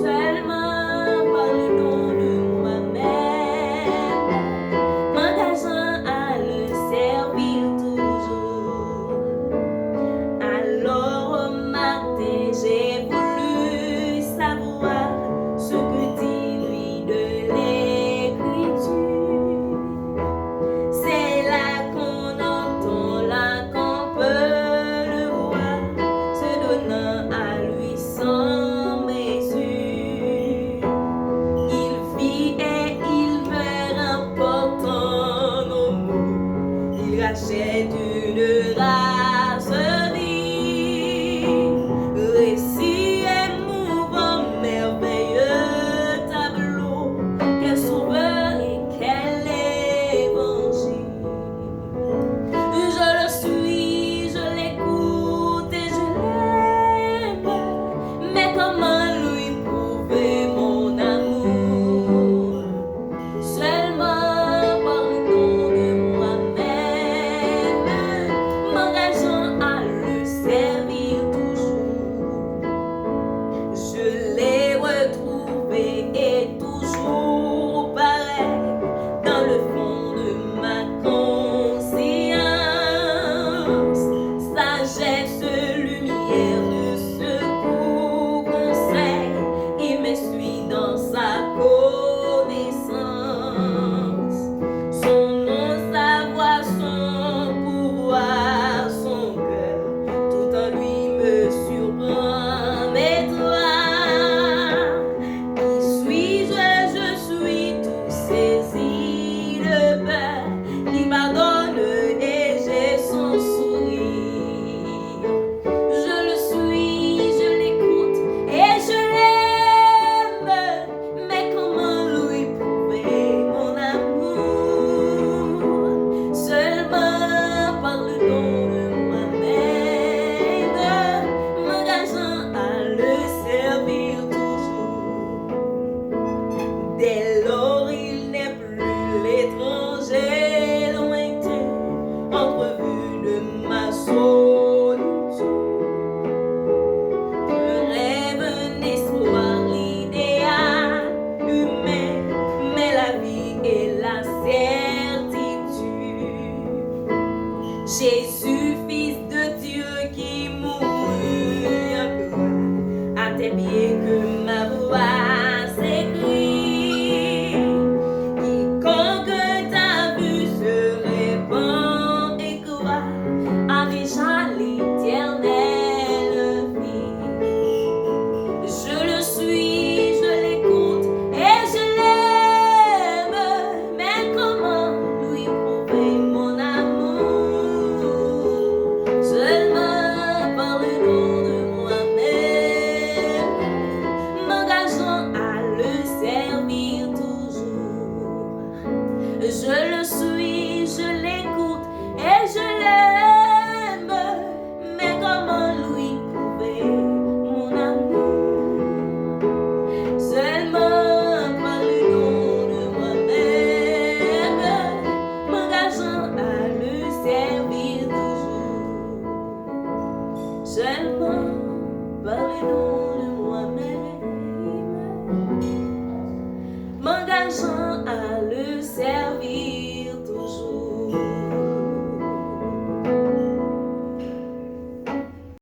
seulement par le don de moi-même, m'engageant à le servir toujours. Alors au matin, j'ai voulu savoir ce que dit lui de l'écriture. C'est là qu'on entend, là qu'on peut le voir, se donnant à lui sans mesure. Il vit et il meurt en portant nos maux. Il rachète une race vive. Récit émouvant, merveilleux tableau. Quel sauveur et quel évangile. Je le suis, je l'écoute et je l'aime. Mais comment lui prouver mon amour? Seulement par le don de moi-même, m'engageant à le servir toujours. Je l'ai retrouvé et toujours pareil dans le fond de ma conscience. Sagesse, lumière de secours, conseil, il me suit dans sa connaissance. Son nom, sa voix, son pouvoir, son cœur, tout en lui me surprend. Mais toi, qui suis-je? Je suis tout saisi de peur, qui pardonne et j'ai son sourire. Je le suis, je l'écoute et je l'aime. Mais comment lui prouver mon amour? Seulement par le don de moi-même, m'engageant à le servir toujours. Dès lors, il n'est plus l'étranger lointain, entrevu de ma solitude. Je rêve un espoir, l'idéal humain, mais la vie est la certitude. Jésus, Fils de Dieu, qui mourut en croix, à tes pieds que ma voix s'écrie. Quiconque t'a vu se répand et croit, a déjà l'éternelle vie. Je le suis, je l'écoute et je l'aime. Mais comment lui prouver mon amour? Seulement par le don de moi-même, m'engageant à le servir toujours. Je le suis, je l'écoute et je l'aime. Mais comment lui prouver mon amour? Seulement par le don de moi-même, m'engageant à le servir toujours. Seulement par le don de moi-même, m'engageant